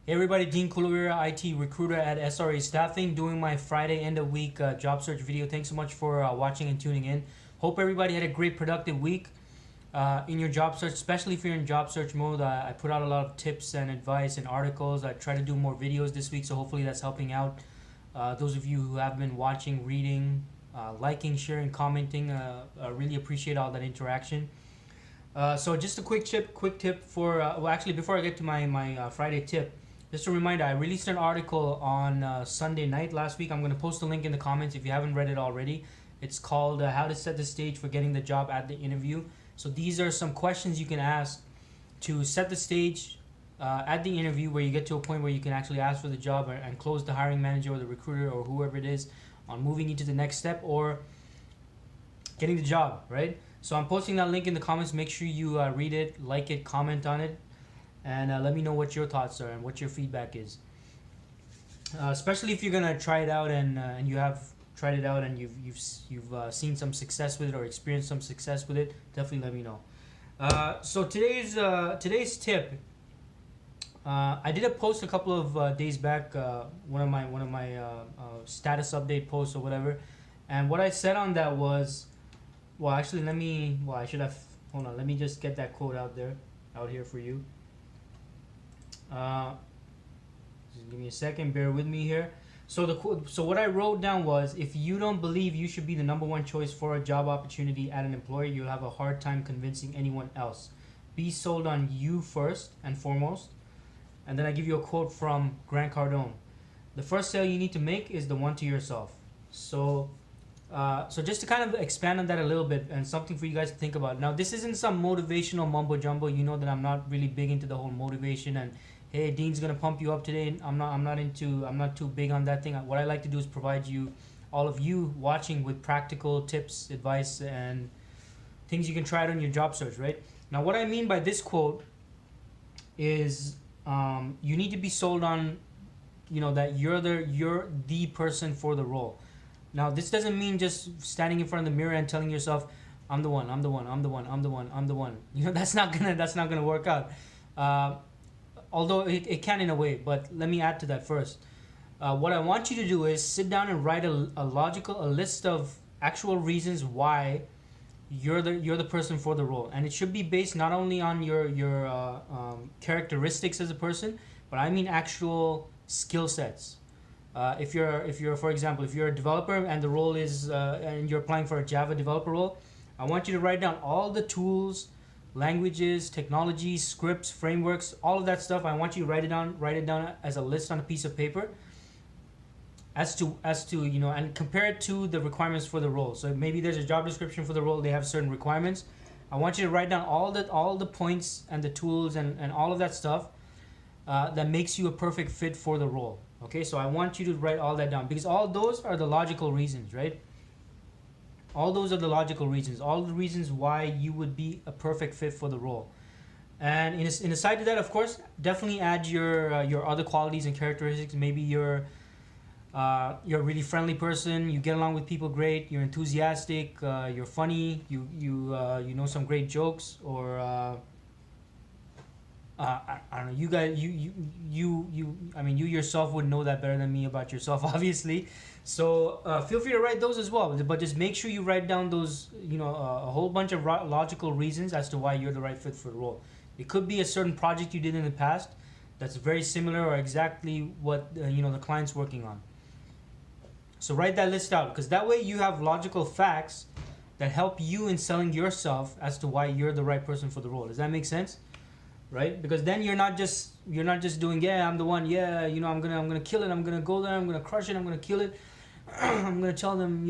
Hey everybody, Dean Kulawira, IT recruiter at SRA Staffing, doing my Friday end of week job search video. Thanks so much for watching and tuning in. Hope everybody had a great productive week in your job search, especially if you're in job search mode. I put out a lot of tips and advice and articles. I try to do more videos this week, so hopefully that's helping out. Those of you who have been watching, reading, liking, sharing, commenting, I really appreciate all that interaction. So just a quick tip for, well actually before I get to my Friday tip, just a reminder, I released an article on Sunday night last week. I'm going to post a link in the comments if you haven't read it already. It's called How to Set the Stage for Getting the Job at the Interview. So these are some questions you can ask to set the stage at the interview, where you get to a point where you can actually ask for the job and close the hiring manager or the recruiter or whoever it is on moving you to the next step or getting the job, right? So I'm posting that link in the comments. Make sure you read it, like it, comment on it, and let me know what your thoughts are and what your feedback is. Especially if you're gonna try it out and you have tried it out and you've seen some success with it or experienced some success with it, definitely let me know. So today's tip. I did a post a couple of days back, one of my status update posts or whatever, and what I said on that was, well, actually, I should have, hold on, let me just get that quote out here for you. Just give me a second, bear with me here. So what I wrote down was, if you don't believe you should be the number one choice for a job opportunity at an employer, you'll have a hard time convincing anyone else. Be sold on you first and foremost. And then I give you a quote from Grant Cardone. The first sale you need to make is the one to yourself. So just to kind of expand on that a little bit and something for you guys to think about. Now, this isn't some motivational mumbo jumbo. You know that I'm not really big into the whole motivation and, hey, Dean's gonna pump you up today. I'm not too big on that thing. What I like to do is provide you, all of you watching, with practical tips, advice, and things you can try out on your job search, right? Now, what I mean by this quote is, you need to be sold on, that you're the person for the role. Now, this doesn't mean just standing in front of the mirror and telling yourself, I'm the one, I'm the one, I'm the one, I'm the one, I'm the one. That's not gonna work out. Although it can in a way, but let me add to that first. What I want you to do is sit down and write a list of actual reasons why you're the person for the role, and it should be based not only on your characteristics as a person, but I mean actual skill sets. If you're for example, if you're a developer and the role is and you're applying for a Java developer role, I want you to write down all the tools, languages, technologies, scripts, frameworks, all of that stuff. I want you to write it down as a list on a piece of paper, as to and compare it to the requirements for the role. So maybe there's a job description for the role, they have certain requirements. I want you to write down all the points and the tools and all of that stuff that makes you a perfect fit for the role. Okay, so I want you to write all that down, because all those are the logical reasons, right? All those are the logical reasons, all the reasons why you would be a perfect fit for the role. And in aside to that, of course, definitely add your other qualities and characteristics. Maybe you're a really friendly person, you get along with people great, you're enthusiastic, you're funny, you know some great jokes, or I don't know, you guys, I mean, you yourself would know that better than me about yourself, obviously. So feel free to write those as well, but just make sure you write down those, a whole bunch of logical reasons as to why you're the right fit for the role. It could be a certain project you did in the past that's very similar or exactly what the client's working on. So write that list out, because that way you have logical facts that help you in selling yourself as to why you're the right person for the role. Does that make sense? Right? Because then you're not just doing, yeah, I'm the one, yeah, I'm gonna kill it, I'm gonna go there, I'm gonna crush it, I'm gonna kill it, I'm gonna tell them,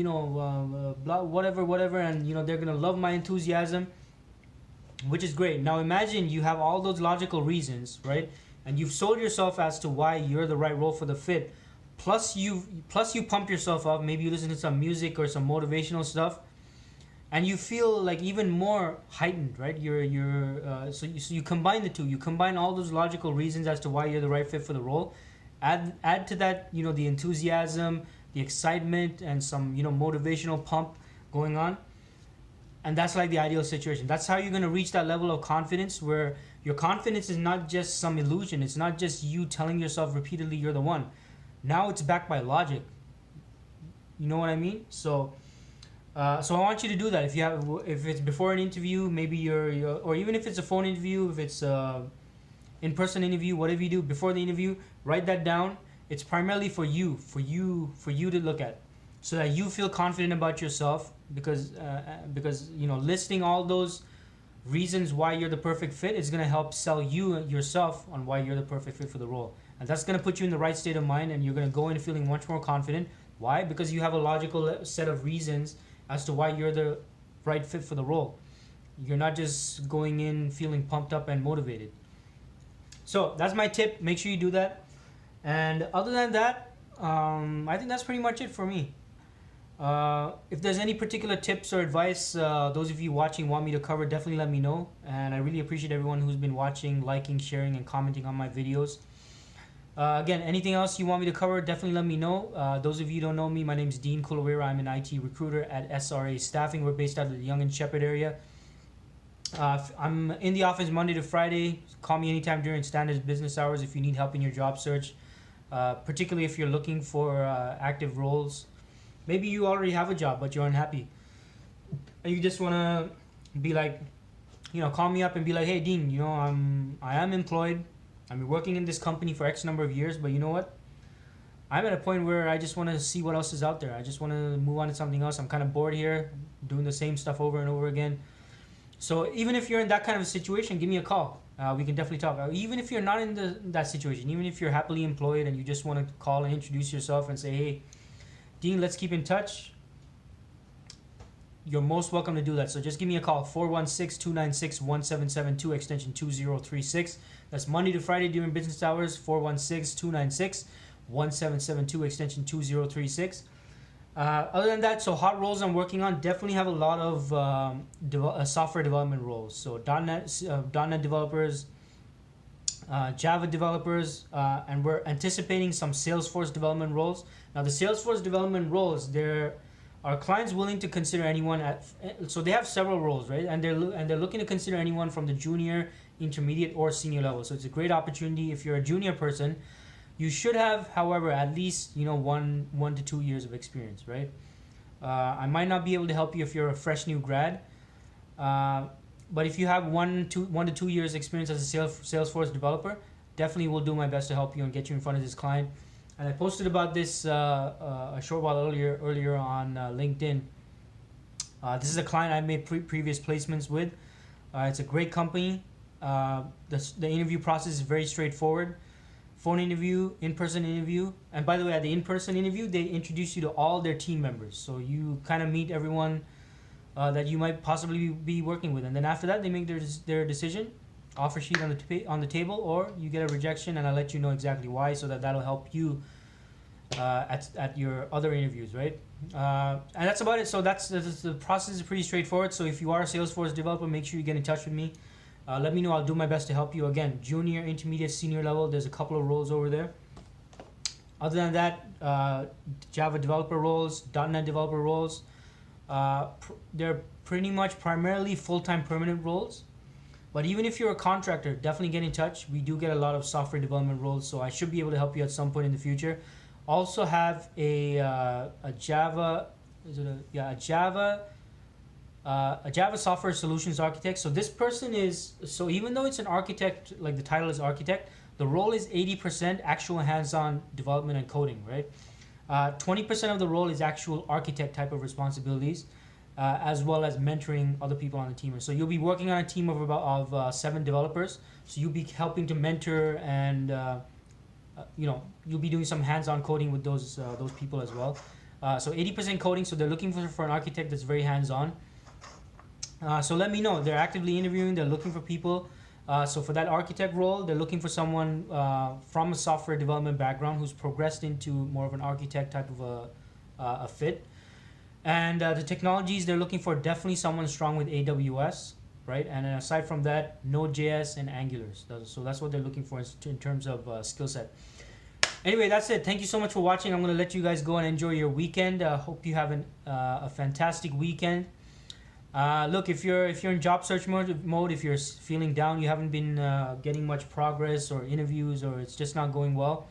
blah, whatever, and they're gonna love my enthusiasm, which is great. Now imagine you have all those logical reasons, right? And you've sold yourself as to why you're the right role for the fit. Plus you pump yourself up. Maybe you listen to some music or some motivational stuff, and you feel like even more heightened, right? So you combine the two. You combine all those logical reasons as to why you're the right fit for the role. Add to that, the enthusiasm, the excitement, and some motivational pump going on. And that's like the ideal situation. That's how you're going to reach that level of confidence where your confidence is not just some illusion. It's not just you telling yourself repeatedly you're the one. Now it's backed by logic. You know what I mean? So I want you to do that. If it's before an interview, maybe you're or even if it's a phone interview, if it's in-person interview, whatever you do before the interview, write that down. It's primarily for you to look at, so that you feel confident about yourself. Because listing all those reasons why you're the perfect fit is gonna help sell you yourself on why you're the perfect fit for the role, and that's gonna put you in the right state of mind, and you're gonna go in feeling much more confident. Why? Because you have a logical set of reasons as to why you're the right fit for the role. You're not just going in feeling pumped up and motivated. So that's my tip. Make sure you do that. And other than that, I think that's pretty much it for me. If there's any particular tips or advice those of you watching want me to cover, definitely let me know. And I really appreciate everyone who's been watching, liking, sharing, and commenting on my videos. Again, anything else you want me to cover, definitely let me know. Those of you who don't know me, my name is Dean Kulawira. I'm an IT recruiter at SRA Staffing. We're based out of the Yonge and Sheppard area. I'm in the office Monday to Friday. Call me anytime during standard business hours if you need help in your job search, particularly if you're looking for active roles. Maybe you already have a job, but you're unhappy. And you just want to be like, call me up and be like, hey, Dean, I am employed. I've been working in this company for X number of years, but you know what? I'm at a point where I just want to see what else is out there. I just want to move on to something else. I'm kind of bored here, doing the same stuff over and over again. So even if you're in that kind of a situation, give me a call. We can definitely talk. Even if you're not in that situation, even if you're happily employed and you just want to call and introduce yourself and say, hey, Dean, let's keep in touch, you're most welcome to do that. So just give me a call, 416-296-1772, extension 2036. That's Monday to Friday during business hours, 416-296-1772, extension 2036. Other than that, so hot roles I'm working on definitely have a lot of software development roles. So .NET developers, Java developers, and we're anticipating some Salesforce development roles. Now the Salesforce development roles, are clients willing to consider anyone so they have several roles, right? And they're looking to consider anyone from the junior, intermediate, or senior level. So it's a great opportunity. If you're a junior person, you should have, however, at least 1 to 2 years of experience, right? I might not be able to help you if you're a fresh new grad, but if you have 1 to 2 years experience as a Salesforce developer, definitely will do my best to help you and get you in front of this client. And I posted about this a short while earlier on LinkedIn. This is a client I made previous placements with. It's a great company. The interview process is very straightforward. Phone interview, in-person interview. And by the way, at the in-person interview, they introduce you to all their team members. So you kind of meet everyone that you might possibly be working with. And then after that, they make their decision, offer sheet on the table, or you get a rejection, and I'll let you know exactly why, so that'll help you at your other interviews, right? And that's about it. So the process is pretty straightforward. So if you are a Salesforce developer, make sure you get in touch with me. Let me know. I'll do my best to help you. Again, junior, intermediate, senior level. There's a couple of roles over there. Other than that, Java developer roles, .NET developer roles, they're pretty much primarily full-time permanent roles. But even if you're a contractor, definitely get in touch. We do get a lot of software development roles, so I should be able to help you at some point in the future. Also have a Java software solutions architect. So this person even though it's an architect, like the title is architect, the role is 80% actual hands-on development and coding, right? 20% of the role is actual architect type of responsibilities, as well as mentoring other people on the team. So you'll be working on a team of 7 developers. So you'll be helping to mentor and you'll be doing some hands-on coding with those people as well. So 80% coding. So they're looking for an architect that's very hands-on. So let me know. They're actively interviewing. They're looking for people. So for that architect role, they're looking for someone from a software development background who's progressed into more of an architect type of a fit. And the technologies they're looking for, definitely someone strong with AWS, right? And aside from that, Node.js and Angular. So that's what they're looking for in terms of skill set. Anyway, that's it. Thank you so much for watching. I'm going to let you guys go and enjoy your weekend. Hope you have a fantastic weekend. Look, if you're in job search mode, if you're feeling down, you haven't been getting much progress or interviews, or it's just not going well,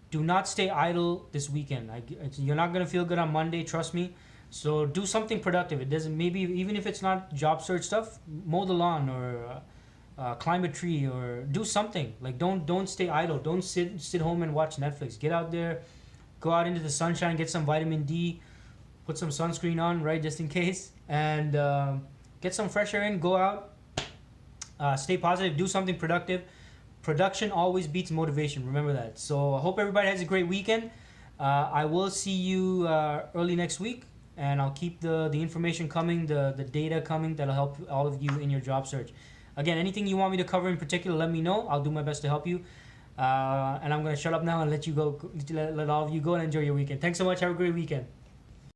do not stay idle this weekend. You're not gonna feel good on Monday, trust me. So do something productive. It doesn't, maybe even if it's not job search stuff, mow the lawn or climb a tree or do something. Like don't stay idle. Don't sit home and watch Netflix. Get out there, go out into the sunshine, get some vitamin D, put some sunscreen on, right, just in case, and get some fresh air in. Go out, stay positive, do something productive. Production always beats motivation. Remember that. So I hope everybody has a great weekend. I will see you early next week, and I'll keep the information coming, the data coming that'll help all of you in your job search. Again, anything you want me to cover in particular, let me know. I'll do my best to help you. And I'm going to shut up now and let you go, let all of you go and enjoy your weekend. Thanks so much. Have a great weekend.